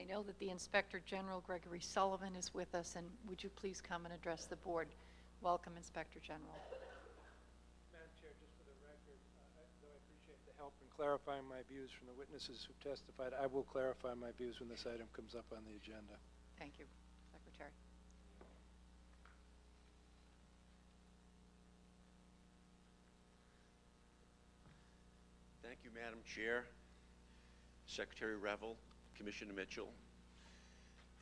I know that the Inspector General, Gregory Sullivan, is with us, and would you please come and address the board? Welcome, Inspector General. Madam Chair, just for the record, though I appreciate the help in clarifying my views from the witnesses who testified, I will clarify my views when this item comes up on the agenda. Thank you, Secretary. Thank you, Madam Chair, Secretary Revel, Commissioner Mitchell.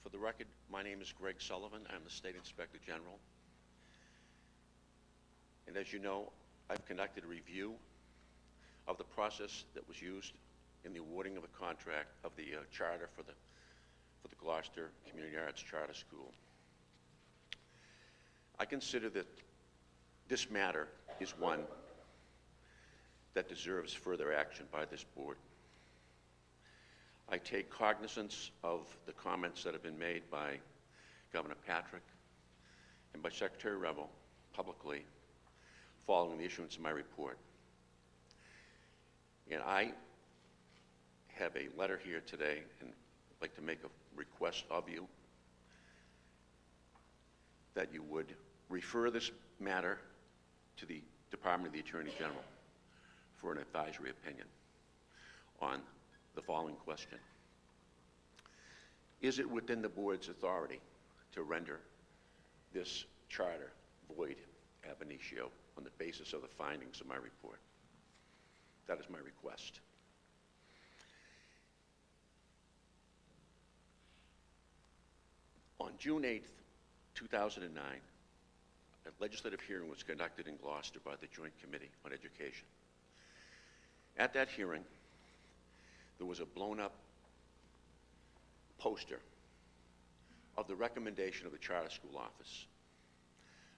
For the record, my name is Greg Sullivan. I'm the State Inspector General. And as you know, I've conducted a review of the process that was used in the awarding of a contract of the charter for the Gloucester Community Arts Charter School. I consider that this matter is one that deserves further action by this board. I take cognizance of the comments that have been made by Governor Patrick and by Secretary Revel publicly following the issuance of my report. And I have a letter here today, and I'd like to make a request of you that you would refer this matter to the Department of the Attorney General for an advisory opinion on the following question. Is it within the board's authority to render this charter void ab initio on the basis of the findings of my report? That is my request. On June 8th, 2009, a legislative hearing was conducted in Gloucester by the Joint Committee on Education. At that hearing, there was a blown-up poster of the recommendation of the Charter School Office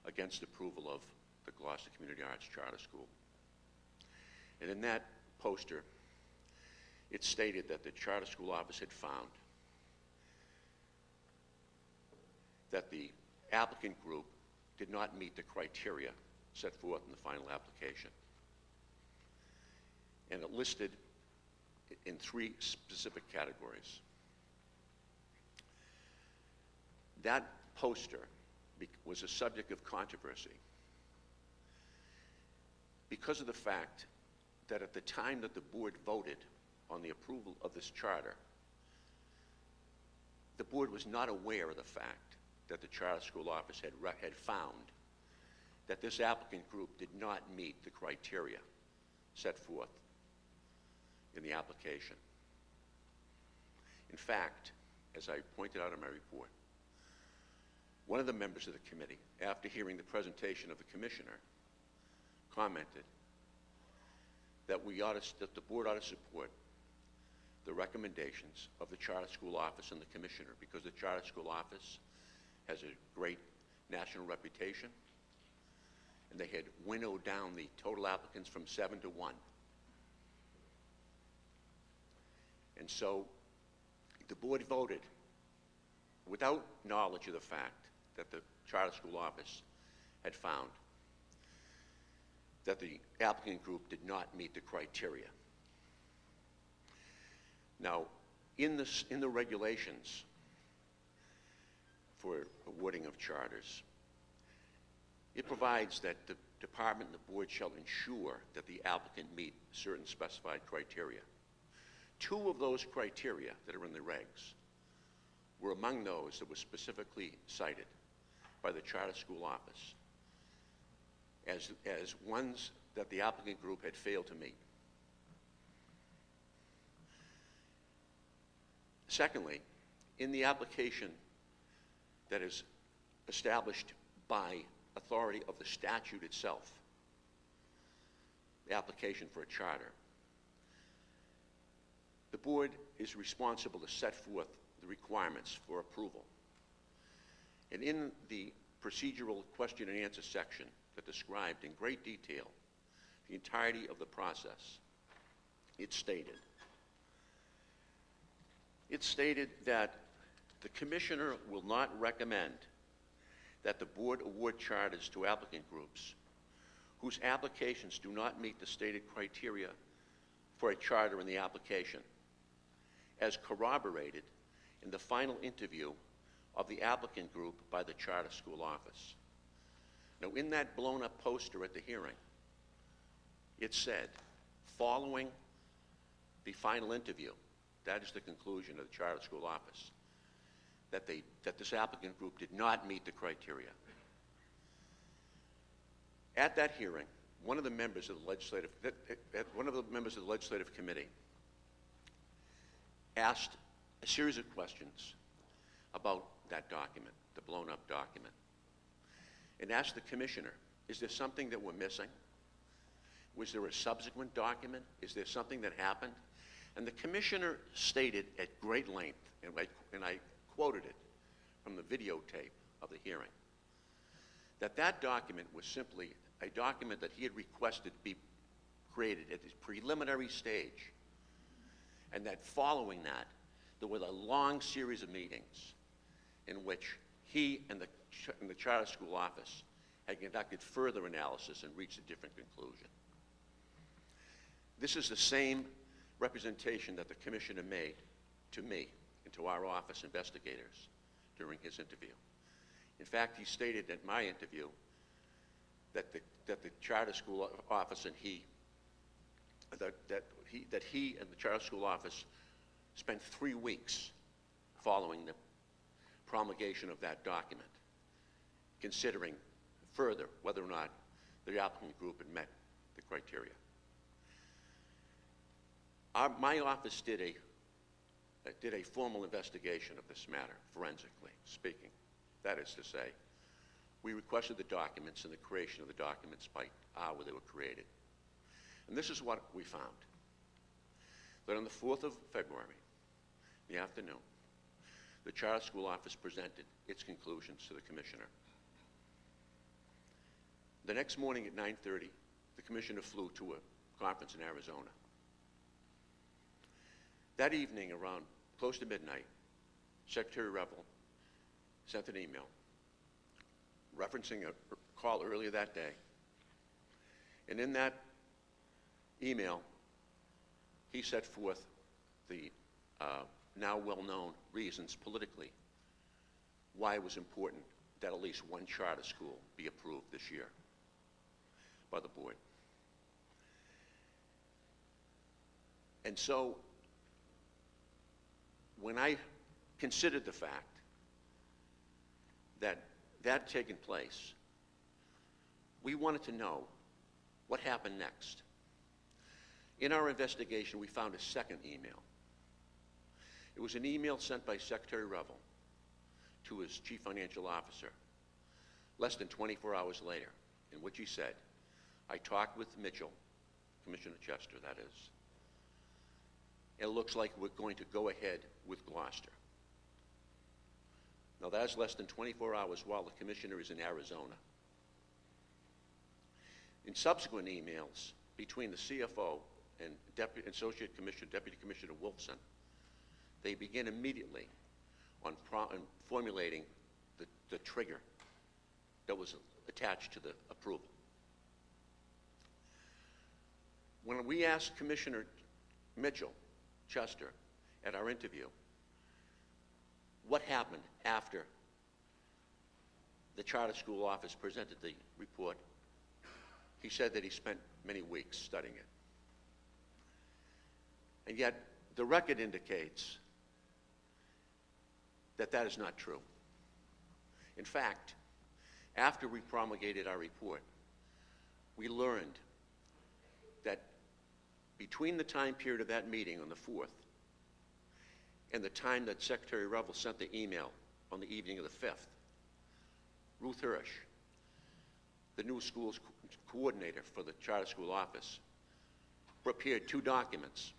against approval of the Gloucester Community Arts Charter School. And in that poster, it stated that the Charter School Office had found that the applicant group did not meet the criteria set forth in the final application. And it listed in 3 specific categories. That poster was a subject of controversy because of the fact that at the time that the board voted on the approval of this charter, the board was not aware of the fact that the Charter School Office had found that this applicant group did not meet the criteria set forth in the application. In fact, as I pointed out in my report, one of the members of the committee, after hearing the presentation of the commissioner, commented that that the board ought to support the recommendations of the Charter School Office and the commissioner, because the Charter School Office has a great national reputation, and they had winnowed down the total applicants from 7 to 1. And so the board voted without knowledge of the fact that the Charter School Office had found that the applicant group did not meet the criteria. Now, in the regulations for awarding of charters, it provides that the department and the board shall ensure that the applicant meet certain specified criteria. 2 of those criteria that are in the regs were among those that were specifically cited by the Charter School Office as ones that the applicant group had failed to meet. Secondly, in the application that is established by authority of the statute itself, the application for a charter, the board is responsible to set forth the requirements for approval. And in the procedural question and answer section that described in great detail the entirety of the process, it stated that the commissioner will not recommend that the board award charters to applicant groups whose applications do not meet the stated criteria for a charter in the application, as corroborated in the final interview of the applicant group by the charter school office. Now, in that blown-up poster at the hearing, it said, following the final interview, that is the conclusion of the charter school office, that this applicant group did not meet the criteria. At that hearing, one of the members of the legislative committee asked a series of questions about that document, the blown-up document, and asked the commissioner, is there something that we're missing? Was there a subsequent document? Is there something that happened? And the commissioner stated at great length, and I quoted it from the videotape of the hearing, that that document was simply a document that he had requested be created at this preliminary stage, and that following that, there was a long series of meetings in which he and the charter school office had conducted further analysis and reached a different conclusion. This is the same representation that the commissioner made to me and to our office investigators during his interview. In fact, he stated at my interview that the charter school office and he and the charter school office spent 3 weeks following the promulgation of that document, considering further whether or not the applicant group had met the criteria. My office did a formal investigation of this matter, forensically speaking. That is to say, we requested the documents and the creation of the documents by hour they were created. And this is what we found. That on the 4th of February, in the afternoon, the charter school office presented its conclusions to the commissioner. The next morning at 9:30, the commissioner flew to a conference in Arizona. That evening, around close to midnight, Secretary Revel sent an email referencing a call earlier that day. And in that email, he set forth the now well-known reasons politically why it was important that at least one charter school be approved this year by the board. And so, when I considered the fact that that had taken place, we wanted to know what happened next. In our investigation, we found a second email. It was an email sent by Secretary Revel to his chief financial officer less than 24 hours later, in which he said, I talked with Mitchell, Commissioner Chester, that is. It looks like we're going to go ahead with Gloucester. Now, that's less than 24 hours while the commissioner is in Arizona. In subsequent emails between the CFO and Associate Commissioner, Deputy Commissioner Wolfson, they begin immediately on formulating the trigger that was attached to the approval. When we asked Commissioner Mitchell, Chester, at our interview, what happened after the charter school office presented the report, he said that he spent many weeks studying it. And yet, the record indicates that that is not true. In fact, after we promulgated our report, we learned that between the time period of that meeting on the 4th and the time that Secretary Revel sent the email on the evening of the 5th, Ruth Hirsch, the new schools coordinator for the charter school office, prepared 2 documents